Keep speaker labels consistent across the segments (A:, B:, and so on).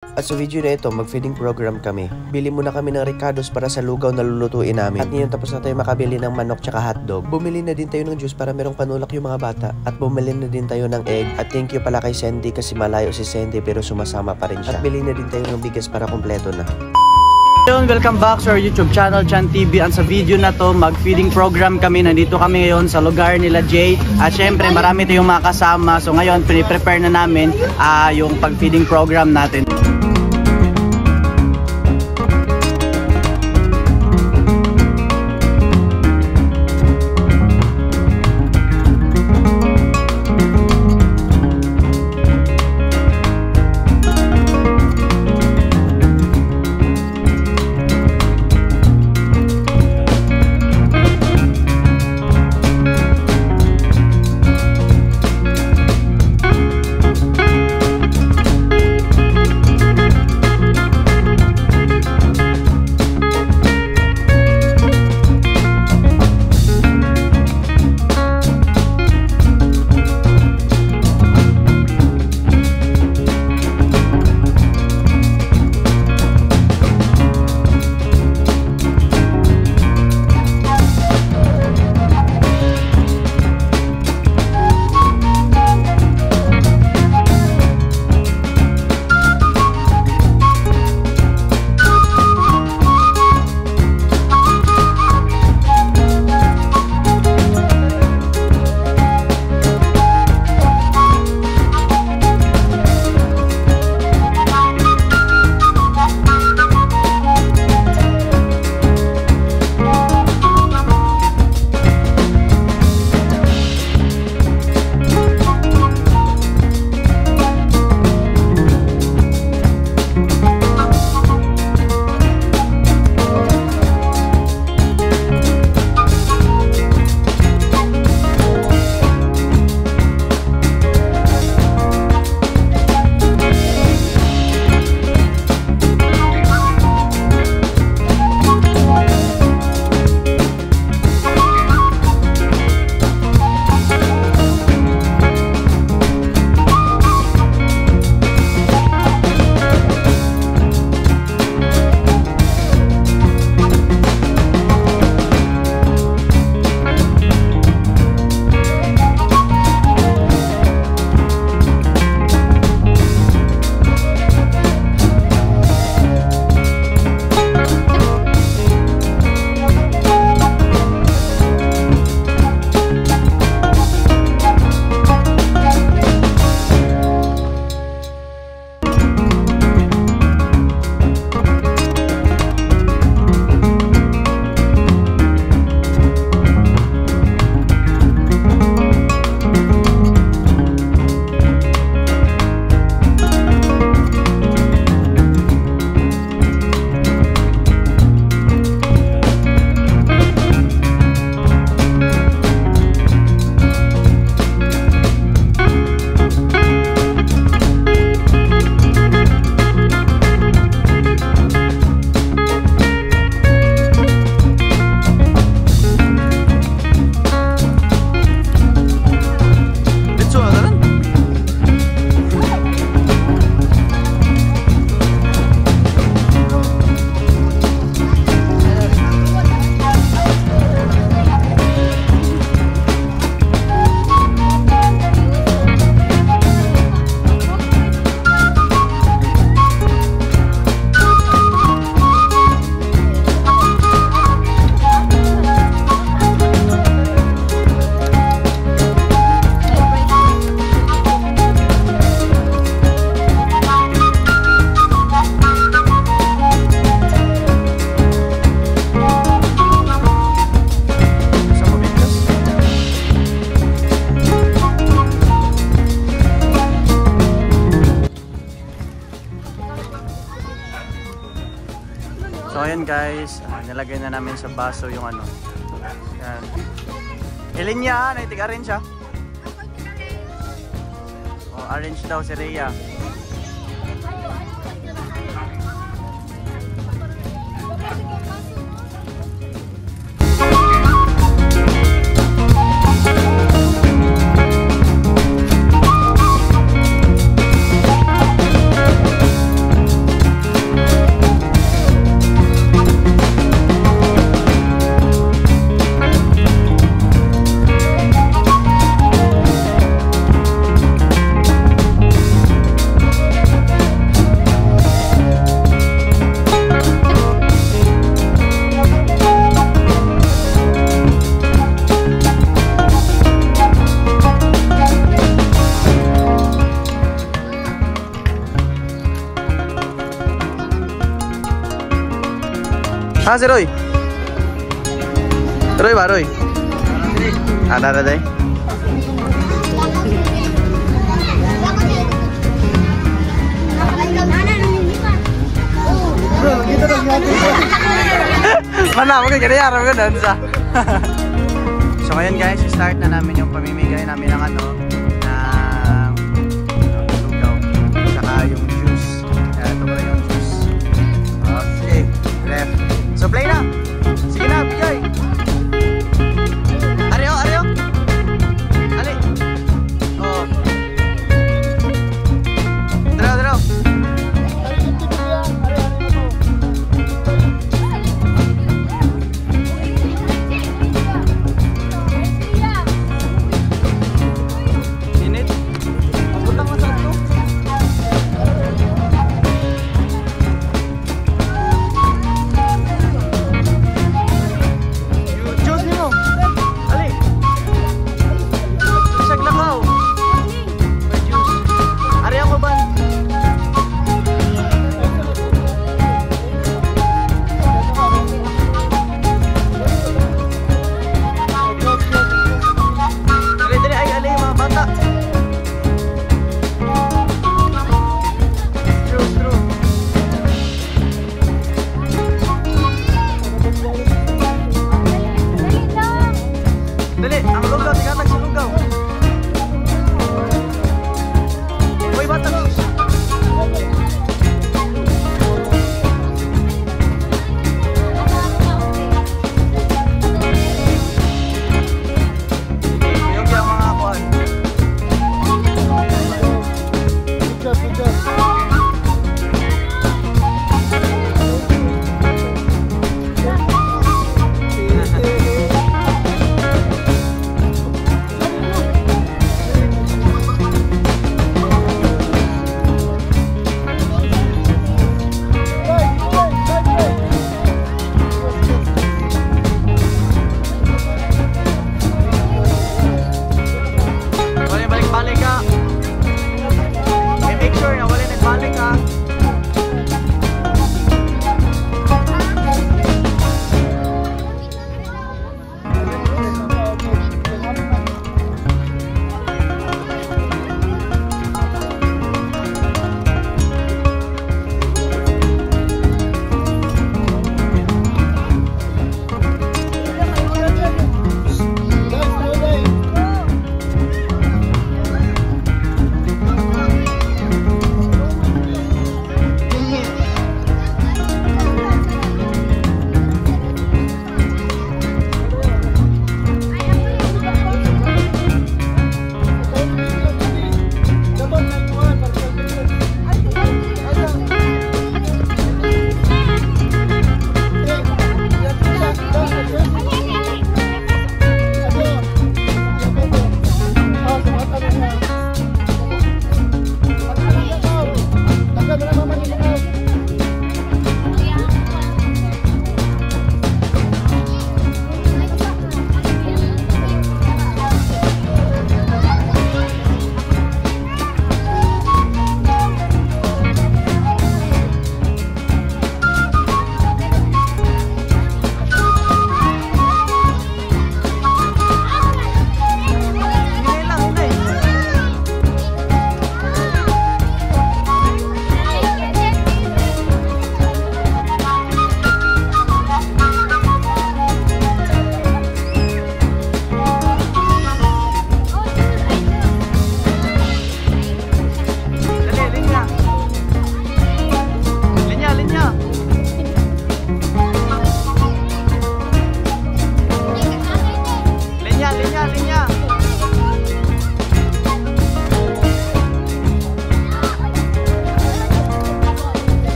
A: At sa video na ito, mag-feeding program kami. Bili muna kami ng ricados para sa lugaw na lulutuin namin. At ngayon tapos na tayo makabili ng manok tsaka hotdog. Bumili na din tayo ng juice para merong panulak yung mga bata. At bumili na din tayo ng egg. At thank you pala kay Sandy kasi malayo si Sandy pero sumasama pa rin siya. At bili na din tayo ng bigas para kompleto na.
B: Welcome back sa our YouTube channel, Chan TV. At sa video na to, mag-feeding program kami. Nandito kami ngayon sa lugar nila Jay. At syempre, marami tayong mga kasama. So ngayon, piniprepare na namin yung pag-feeding program natin. So ayan guys, nilagay na namin sa baso yung ano. Yan. Ilinya, naitig-arrange siya. Oh, arrange daw si Rhea. Ah, si Roy. Roy ba, Roy? Ada deh. Mana ako kaya yara ko doon sa. So ngayon guys, start na namin yung pamimigay namin ng ano, ng lugaw, saka yung juice. Ito ba yung juice? Okay, left. So play na. Sige na, bigay. Aryo, Aryo. Ali. Oh. Draw, draw.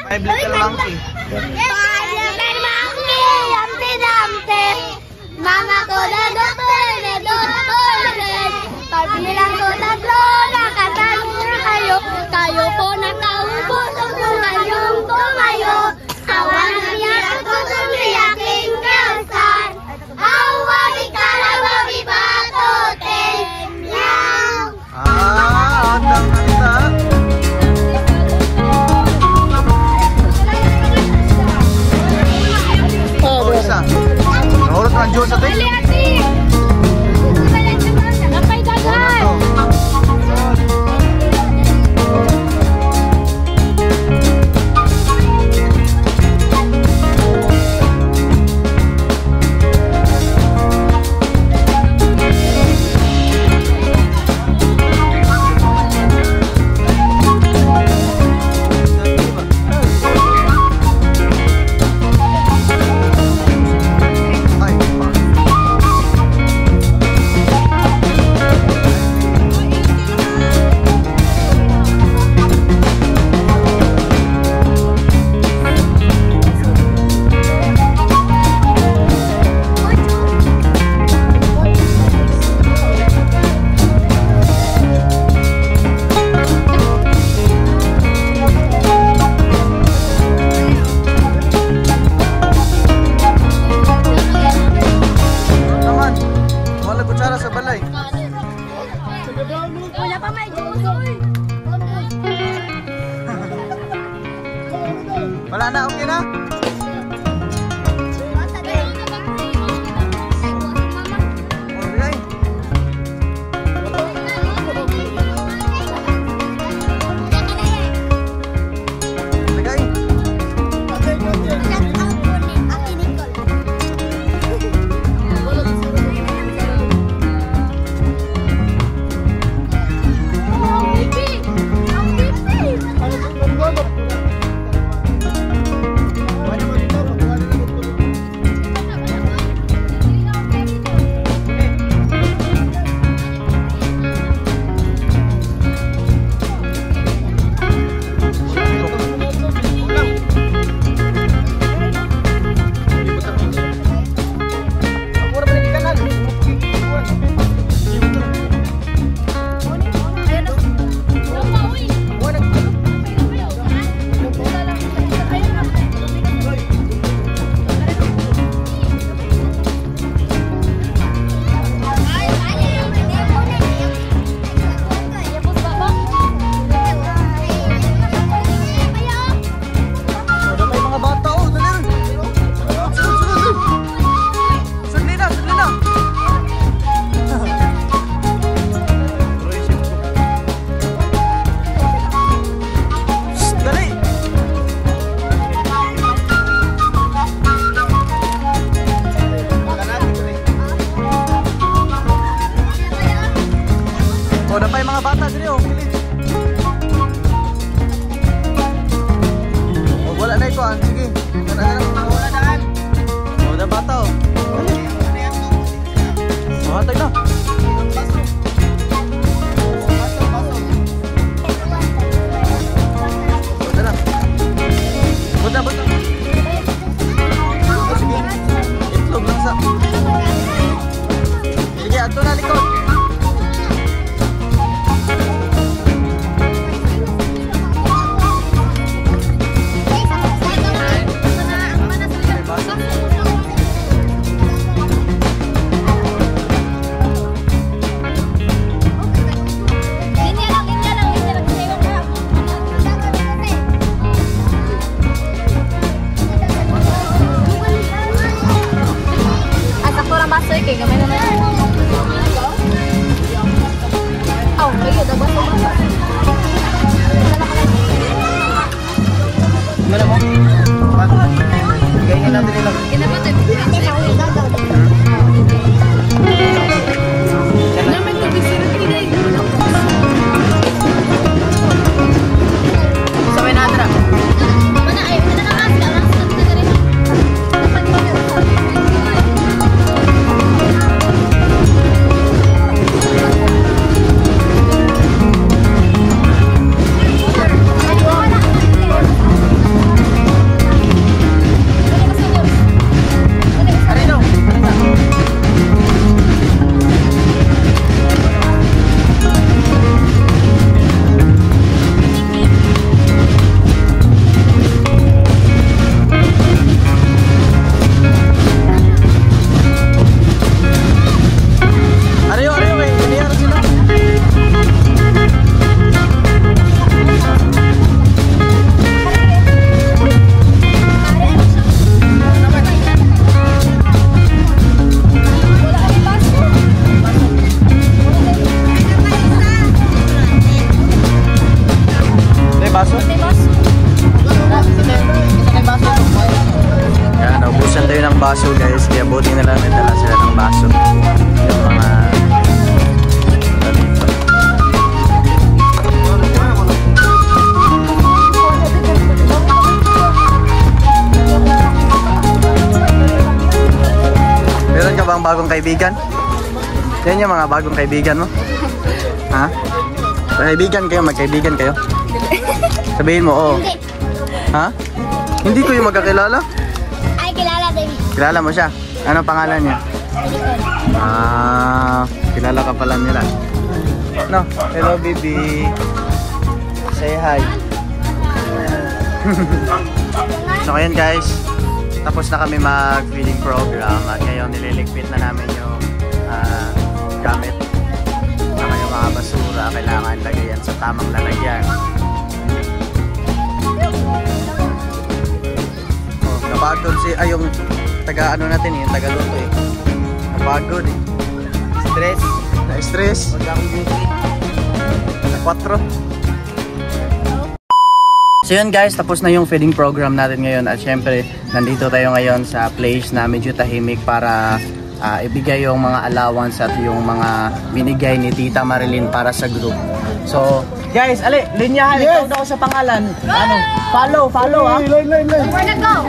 B: 5 little monkey.
C: Mama ko na doktor, pag nilang ko tatlo, nakatanong kayo. Kayo po nakaupo, kayong tumayo. Awan niya ako sumiyaking kausan. Awari karawawi batoten. Meow.
B: Handa. Oh, isa. Nahulot ng Diyos sa tayo.
C: Napay dagan. Wala pa may jusoy.
B: Wala na, okay na? baso? Yan, naubusan tayo ng baso guys. Kaya buti na lang nagdala sila ng baso. Yung mga dito. Meron ka bang bagong kaibigan? Yan yung mga bagong kaibigan mo? Ha? Kaibigan kayo? Magkaibigan kayo? Sabihin mo, oo.
C: Hindi.
B: Ha? Hindi ko yung magkakilala?
C: Ay, kilala din.
B: Kilala mo siya? Anong pangalan niya? Kilala ka pala nila. No, hello baby. Say hi. So ayan guys, tapos na kami mag-feeding program at ngayon nililigpit na namin yung gamit. Saka yung mga basura, kailangan lagayan sa tamang lalagyan. Oh, napagod yung taga ano natin yung taga luto eh. Napagod eh. Stress. Na-stress. Pagka akong duty. Na 4. So yun guys, tapos na yung feeding program natin ngayon at syempre nandito tayo ngayon sa place na medyo tahimik para ibigay yung mga allowance at yung mga binigay ni Tita Marilyn para sa group. So guys, ali, linyahan, yes. Ikaw daw sa pangalan. Ano? Follow ha? Line.
C: Where na go?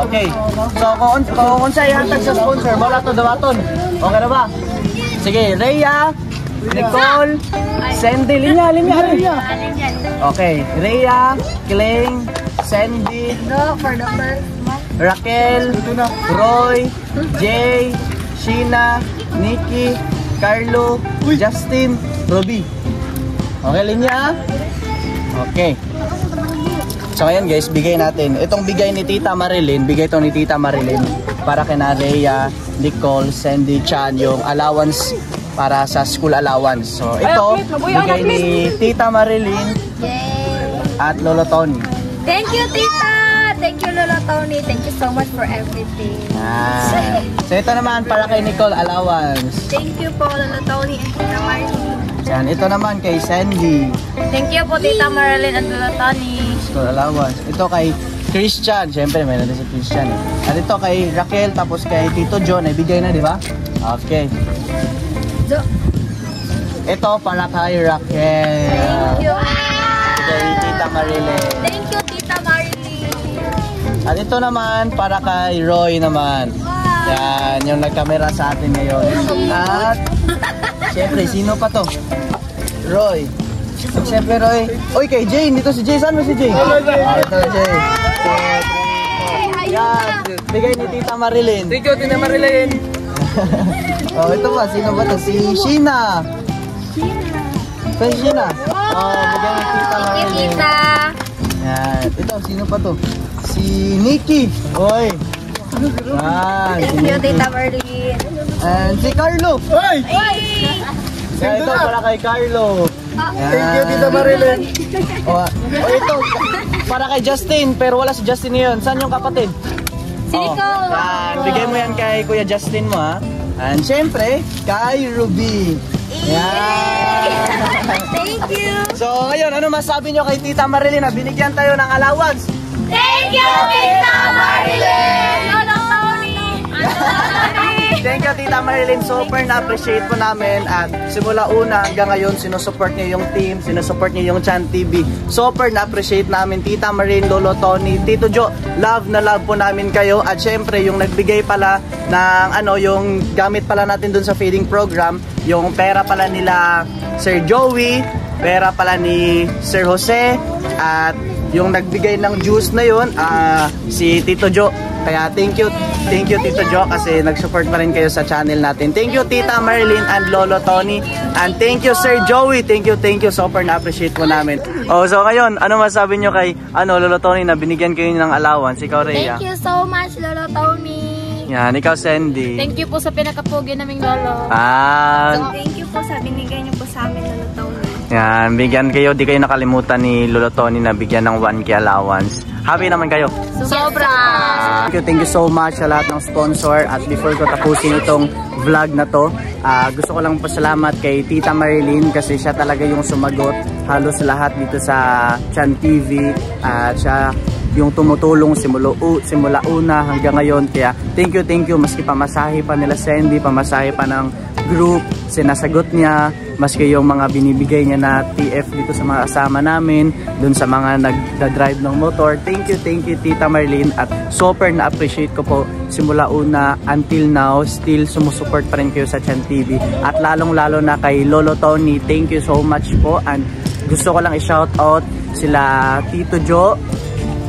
B: Okay. So kung sa ihatag sa sponsor, wala to dawaton. Okay na ba? Sige, Rhea, Nicole, Sandy, linya. Okay, Rhea, Kling, Sandy,
C: No, for the first one.
B: Raquel, Roy, Jay, Sheena, Nikki, Carlo, Justin, Robbie. Okay, linya? Okay. So ayan guys, bigay natin. Itong bigay ni Tita Marilyn, bigay ito ni Tita Marilyn para kina Rhea, Nicole, Sandy, Chan, yung allowance para sa school allowance. So ito, bigay ni Tita Marilyn at Lolo Tony.
C: Thank you, Tita! Thank you, Lolo Tony. Thank you so much for everything.
B: So ito naman para kay Nicole, allowance.
C: Thank you po, Lolo Tony and Tita Marilyn.
B: Yan, ito naman kay Sandy.
C: Thank you po, Tita Marilyn and Lolo Tony.
B: School allowance. Ito kay Christian. Siyempre, may natin si Christian. At ito kay Raquel, tapos kay Tito John. Ay bigay na, di ba? Okay. Ito para kay Raquel.
C: Thank you.
B: Kay Tita Marilyn.
C: Thank you, Tita Marilyn.
B: At ito naman para kay Roy naman. Yan, yung nagkamera sa atin ngayon. At siyempre, sino pa to? Roy. At siyempre, Roy. Uy, kay Jay. Dito si Jay. Saan mo si Jay? Ito, Jay. Yan. Bigay ni Tita Marilyn.
A: Thank you, Tita Marilyn.
B: Oh, ito ba? Sino ba to? Si Sheena. Si Sheena. Oh, bigay ni Tita Marilyn. Yan. Ito, sino pa to? Si Nikki. Oy. Yan.
C: Thank you, Tita Marilyn.
B: And si Carlo. Oy! Yan, ito para kay Carlo.
A: Thank you, Tita Marilyn.
B: Oh, ito para kay Justin, pero wala si Justin ngayon. Saan yung kapatid?
C: Si Nicole.
B: Yan, bigay mo yan kay Kuya Justin mo ha. And syempre, kay Ruby. Yan.
C: Thank you.
B: So ngayon, ano masabi nyo kay Tita Marilyn na binigyan tayo ng allowance?
C: Thank you, Tita Marilyn. Lolo Tony.
B: Thank you, Tita Marilyn. Super na-appreciate po namin. At simula una hanggang ngayon, sinusupport niyo yung team, sinusupport niyo yung Chan TV. Super na-appreciate namin, Tita Marilyn, Lolo Tony, Tito Jo. Love na love po namin kayo. At syempre, yung nagbigay pala ng yung gamit pala natin dun sa feeding program, yung pera pala nila Sir Joey, pera pala ni Sir Jose, at yung nagbigay ng juice na yun, si Tito Jo. Kaya thank you Tito Jo kasi nag-support pa rin kayo sa channel natin. Thank you Tita Marilyn and Lolo Tony. And thank you Sir Joey. Thank you. Super na-appreciate po namin. Oh, so ngayon, ano masabi nyo kay Lolo Tony na binigyan kayo ng allowance? Ikaw, Rhea.
C: Thank you so much, Lolo Tony.
B: Yan, ikaw, Sandy.
C: Thank you po sa pinakapugi naming lolo. Thank you po sa binigay niyo po sa amin, Lolo Tony.
B: Yan, bigyan kayo, di kayo nakalimutan ni Lolo Tony na bigyan ng 1K allowance. Happy naman kayo?
C: Sobra!
B: Thank you so much sa lahat ng sponsor. At before ko tapusin itong vlog na to, gusto ko lang pasalamat kay Tita Marilyn kasi siya talaga yung sumagot halos lahat dito sa Chan TV at siya yung tumutulong simula una hanggang ngayon. Kaya thank you, maski pamasahe pa nila Sandy, pamasahe pa ng group, sinasagot niya, maski yung mga binibigay niya na TF dito sa mga kasama namin, dun sa mga nagda-drive ng motor. Thank you Tita Marlene, at super na-appreciate ko po simula una until now, still sumusuport pa rin kayo sa Chan TV, at lalong-lalo na kay Lolo Tony. Thank you so much po, and gusto ko lang i-shout out sila Tito Jo,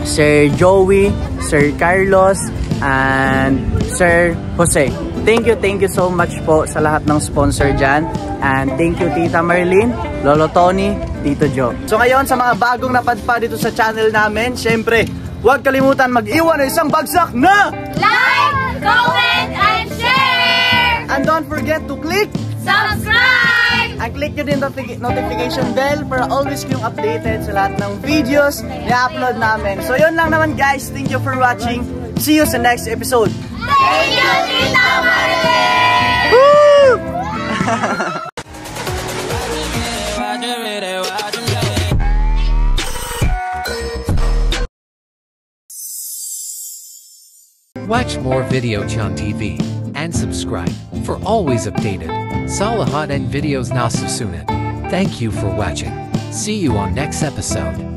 B: Sir Joey, Sir Carlos, and Sir Jose. Thank you so much po sa lahat ng sponsor dyan. And thank you Tita Marlene, Lolo Tony, Tito Jo. So ngayon sa mga bagong napadpa dito sa channel namin, syempre, huwag kalimutan mag-iwan ng isang bagsak na
C: Like, comment, and share!
B: And don't forget to click
C: Subscribe!
B: and click nyo din notification bell para always kayong updated sa lahat ng videos na upload namin. So yun lang naman guys, thank you for watching. See you sa next episode.
C: Thank you, Tita Marlene!
B: Woo!
D: Watch more Video Chan TV and subscribe for always updated Salahat and videos na susunod. Thank you for watching. See you on next episode.